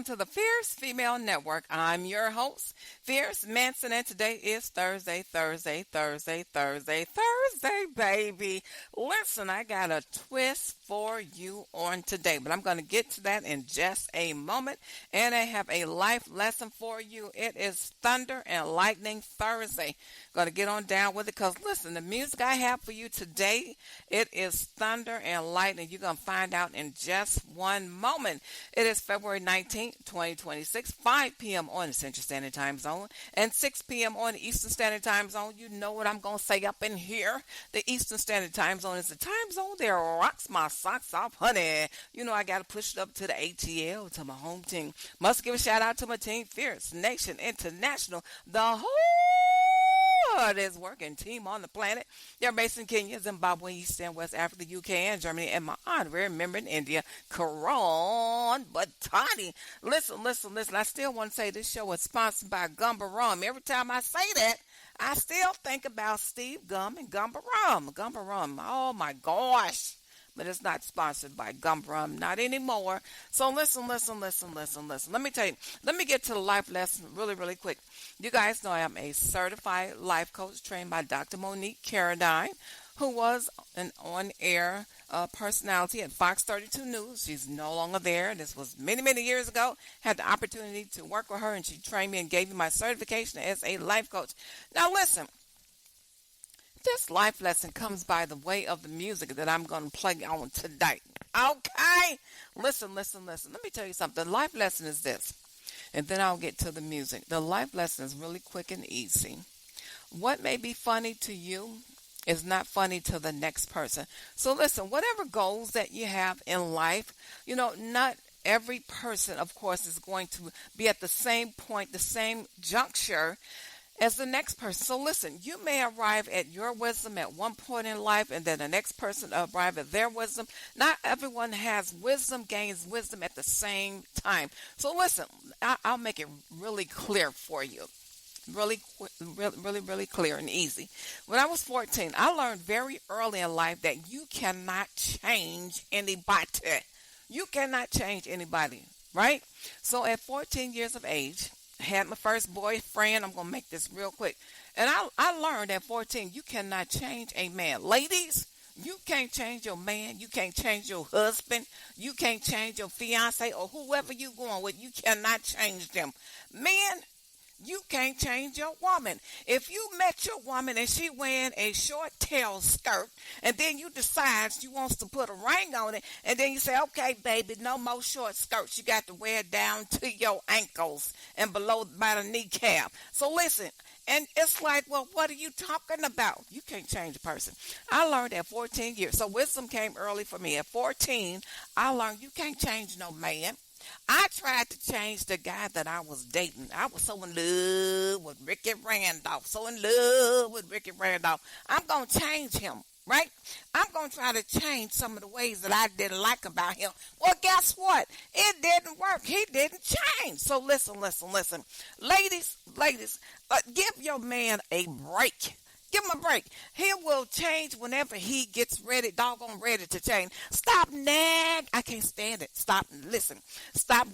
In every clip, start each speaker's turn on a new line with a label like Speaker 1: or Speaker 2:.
Speaker 1: to the Fierce Female Network. I'm your host, Fierce Manson, and today is Thursday, baby. Listen, I got a twist for you on today, but I'm going to get to that in just a moment, and I have a life lesson for you. It is Thunder and Lightning Thursday. Going to get on down with it because, listen, the music I have for you today, it is Thunder and Lightning. You're going to find out in just one moment. It is February 19th, 2026, 5 p.m. on the Central Standard Time Zone and 6 p.m. on the Eastern Standard Time Zone. You know what I'm going to say up in here. The Eastern Standard Time Zone is the time zone that rocks my socks off, honey. You know I got to push it up to the ATL, to my home team. Must give a shout out to my team, Fierce Nation International, the whole hardest working team on the planet. They're based in Kenya, Zimbabwe, East and West Africa, UK, and Germany, and my honorary member in India, Karan Batani. Listen. I still want to say this show is sponsored by Gumba Rum. Every time I say that, I still think about Steve Gum and Gumba Rum. Gumba Rum. Oh my gosh. But it's not sponsored by Gumba Rum, not anymore. So listen. Let me tell you, let me get to the life lesson really quick. You guys know I am a certified life coach trained by Dr. Monique Carradine, who was an on-air personality at Fox 32 News. She's no longer there. This was many years ago. Had the opportunity to work with her, and she trained me and gave me my certification as a life coach. Now listen. This life lesson comes by the way of the music that I'm going to play on today. Okay? Listen. Let me tell you something. The life lesson is this, and then I'll get to the music. The life lesson is really quick and easy. What may be funny to you is not funny to the next person. So listen, whatever goals that you have in life, not every person, of course, is going to be at the same point, the same juncture as the next person. So listen, you may arrive at your wisdom at one point in life, and then the next person arrive at their wisdom. Not everyone has wisdom, gains wisdom at the same time. So listen, I'll make it really clear for you. Really clear and easy. When I was 14, I learned very early in life that you cannot change anybody. You cannot change anybody, right? So at 14 years of age, I had my first boyfriend. I'm going to make this real quick. And I learned at 14, you cannot change a man. Ladies, you can't change your man. You can't change your husband. You can't change your fiance or whoever you're going with. You cannot change them. Men, you can't change your woman. If you met your woman and she wearing a short tail skirt, and then you decide you wants to put a ring on it, and then you say, okay, baby, no more short skirts. You got to wear it down to your ankles and below by the kneecap. So listen, and it's like, well, what are you talking about? You can't change a person. I learned at 14 years. So wisdom came early for me. At 14, I learned you can't change no man. I tried to change the guy that I was dating. I was so in love with Ricky Randolph. I'm going to change him, right? I'm going to try to change some of the ways that I didn't like about him. Well, guess what? It didn't work. He didn't change. So listen. Ladies, give your man a break. Give him a break. He will change whenever he gets ready to change. Stop nag. I can't stand it. Stop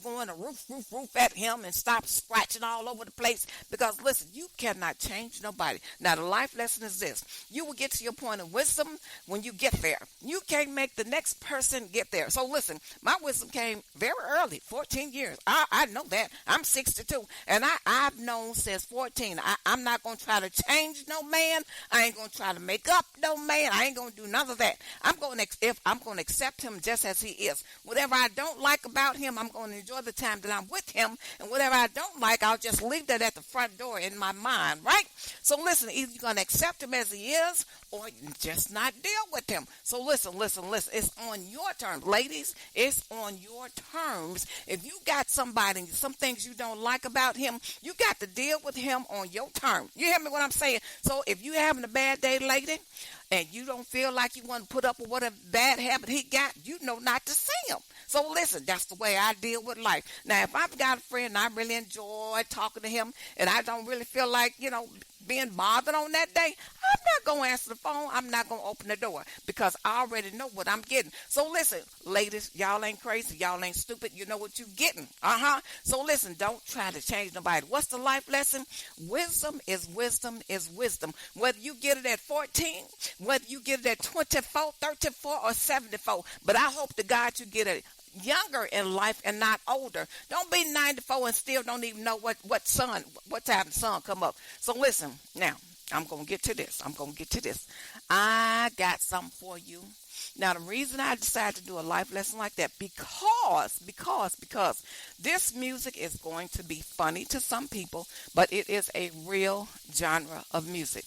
Speaker 1: going to roof at him and stop scratching all over the place. Because listen, you cannot change nobody. Now the life lesson is this. You will get to your point of wisdom when you get there. You can't make the next person get there. So listen, my wisdom came very early, 14 years. I know that. I'm 62. And I've known since 14. I'm not going to try to change no man. I ain't going to try to make up no man. I ain't going to do none of that. I'm going to accept him just as he is. Whatever I don't like about him, I'm going to enjoy the time that I'm with him. And whatever I don't like, I'll just leave that at the front door in my mind, right? So listen, either you're going to accept him as he is or just not deal with him. So listen. It's on your terms. Ladies, it's on your terms. If you got somebody, some things you don't like about him, you got to deal with him on your terms. You hear me what I'm saying? So if you having a bad day, lady, and you don't feel like you want to put up with what a bad habit he got, you know not to see him. So listen, that's the way I deal with life. Now, if I've got a friend and I really enjoy talking to him and I don't really feel like, being bothered on that day, I'm not going to answer the phone. I'm not going to open the door because I already know what I'm getting. So listen, ladies, y'all ain't crazy. Y'all ain't stupid. You know what you getting. So listen, don't try to change nobody. What's the life lesson? Wisdom is wisdom is wisdom. Whether you get it at 14, whether you get it at 24, 34, or 74. But I hope to God you get it younger in life and not older. Don't be 94 and still don't even know what time the sun come up. So listen, now I'm going to get to this. I got something for you. Now, the reason I decided to do a life lesson like that, because this music is going to be funny to some people, but it is a real genre of music.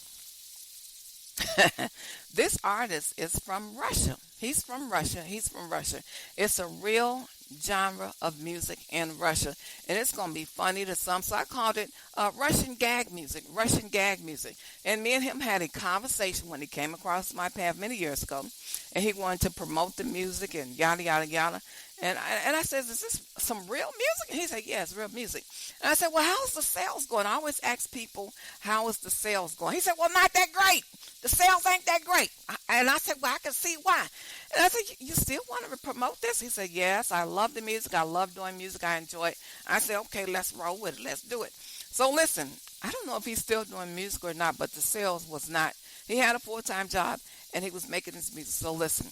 Speaker 1: This artist is from Russia. He's from Russia. It's a real genre of music in Russia, and it's going to be funny to some. So I called it Russian gag music. And me and him had a conversation when he came across my path many years ago, and he wanted to promote the music and yada yada yada. And I said, is this some real music? And he said, yeah, it's real music. And I said, well, how's the sales going? I always ask people, how is the sales going? He said, well, not that great. The sales ain't that great. And I said, well, I can see why. And I said, you still want to promote this? He said, yes, I love the music. I love doing music. I enjoy it. I said, okay, let's roll with it. Let's do it. So listen, I don't know if he's still doing music or not, but the sales was not. He had a full-time job, and he was making his music. So listen,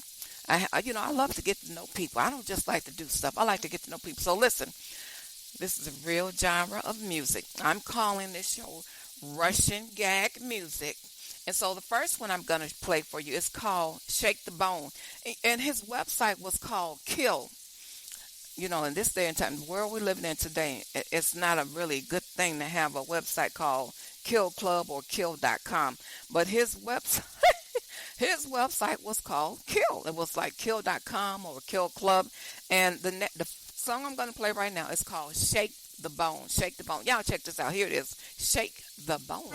Speaker 1: I love to get to know people. I don't just like to do stuff. I like to get to know people. So listen, this is a real genre of music. I'm calling this show Russian gag music. And so the first one I'm going to play for you is called Shake the Bone. And his website was called Kill. In this day and time, the world we're living in today, it's not a really good thing to have a website called Kill Club or Kill.com. But his website was called Kill. It was like Kill.com or Kill Club. And the song I'm going to play right now is called Shake the Bone. Shake the Bone. Y'all check this out. Here it is. Shake the Bone.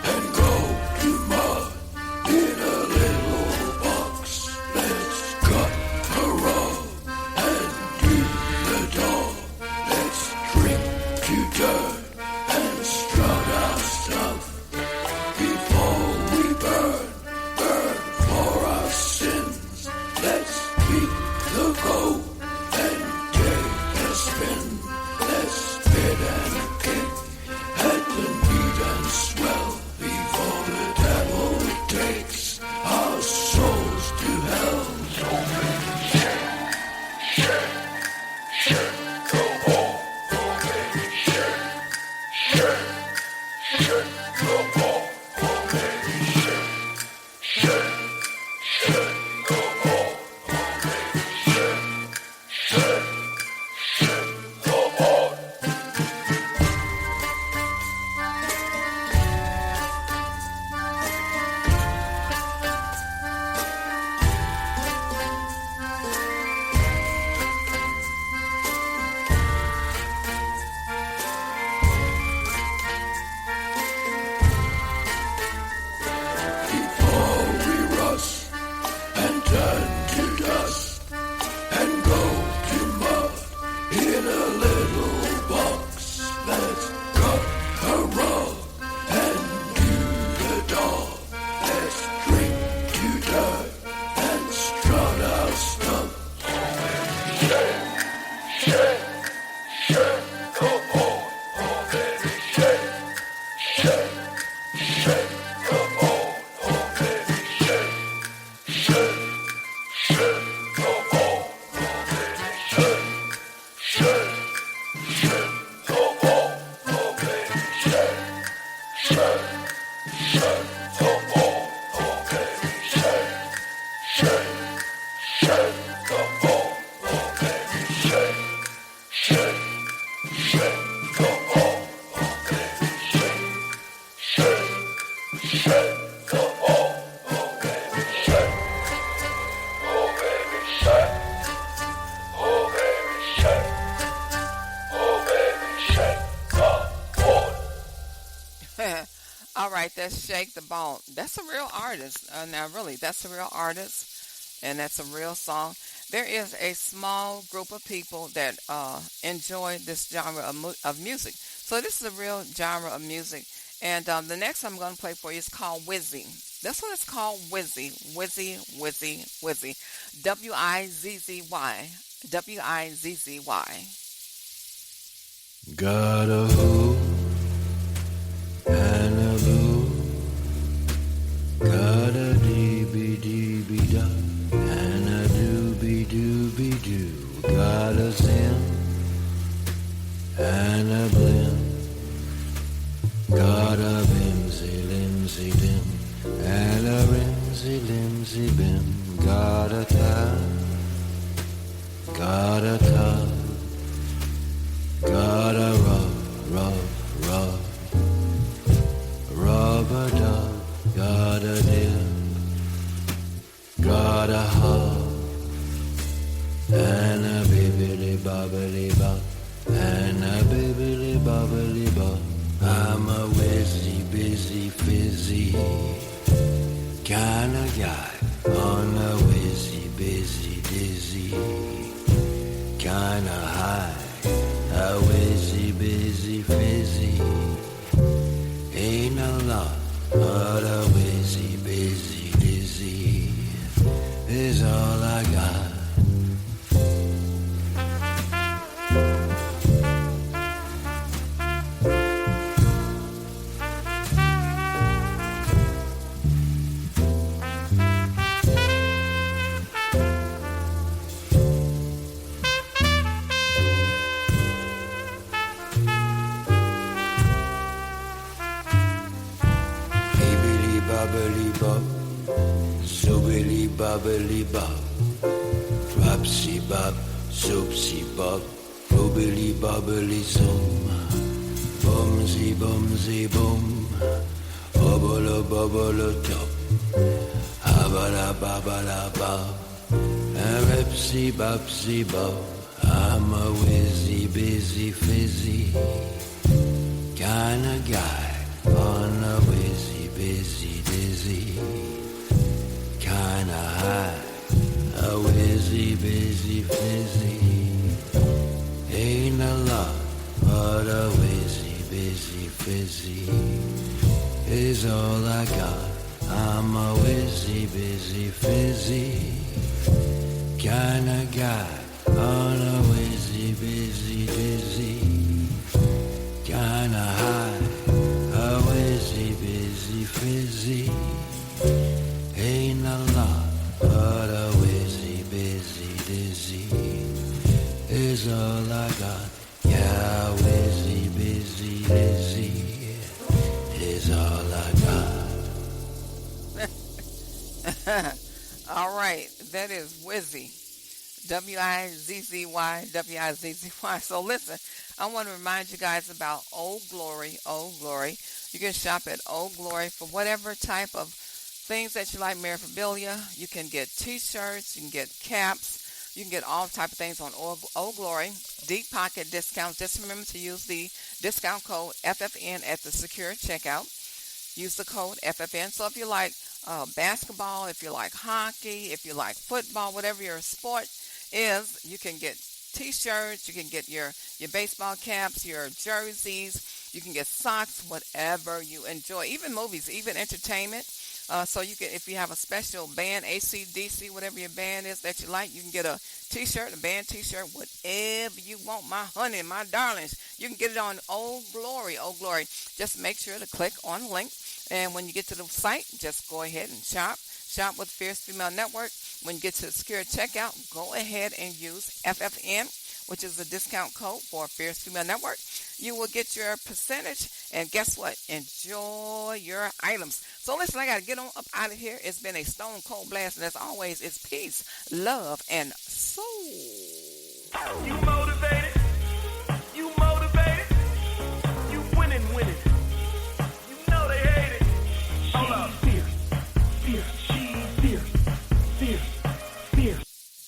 Speaker 2: And go to mud in a little box. Let's go.
Speaker 1: that Shake the Ball. That's a real artist. Now, really, that's a real artist, and that's a real song. There is a small group of people that enjoy this genre of music. So this is a real genre of music. And the next I'm going to play for you is called Wizzy. This one is called Wizzy. Wizzy, Wizzy, Wizzy. Wizzy. Wizzy.
Speaker 2: Got a who and a boo, got a dee da and a doo doo, got a zim and a blim, got a limsy lim and a limsy bim, got a tub, got a rub, rub-a-dub, got a dip, got a hub, and a bibbly-bobbly-bop, and a bibbly-bobbly-bop. I'm a whizzy, busy, fizzy kind of guy on a whizzy, busy, dizzy kind of high. A whizzy, busy, fizzy ain't a lot, but a whizzy, busy, dizzy is all I got. Bobbly-bob, zoobily-bobbly-bob, flopsy-bob, zoopsy-bob, boobily-bobbly-zoom, bumsy-bumsy-boom, obolo-bobolo-top, habala-babala-bob, ripsy-bopsy-bob. I'm a whizzy, busy, fizzy kinda guy on a whizzy, busy, dizzy kinda high. A whizzy, busy, fizzy ain't a lot, but a whizzy, busy, fizzy is all I got. I'm a whizzy, busy, fizzy kinda guy on a whizzy, busy, dizzy kinda high. A whizzy, busy, fizzy ain't a lot, but a whizzy, busy, dizzy is all I got. Yeah, whizzy, busy, dizzy is all I got.
Speaker 1: All right, that is Wizzy. Wizzy. So listen, I want to remind you guys about Old Glory. Old Glory. You can shop at Old Glory for whatever type of things that you like, memorabilia. You can get T-shirts, you can get caps, you can get all type of things on Old Glory. Deep pocket discounts. Just remember to use the discount code FFN at the secure checkout. Use the code FFN. So if you like basketball, if you like hockey, if you like football, whatever your sport is, you can get T-shirts, you can get your baseball caps, your jerseys, you can get socks, whatever you enjoy, even movies, even entertainment. So you can, if you have a special band, AC/DC, whatever your band is that you like, you can get a T-shirt, a band T-shirt, whatever you want, my honey, my darlings. You can get it on Old Glory. Old Glory. Just make sure to click on the link, and when you get to the site, just go ahead and shop. Shop with Fierce Female Network. When you get to the secure checkout, go ahead and use FFN, which is the discount code for Fierce Female Network. You will get your percentage, and guess what? Enjoy your items. So listen, I got to get on up out of here. It's been a stone cold blast, and as always, it's peace, love, and soul.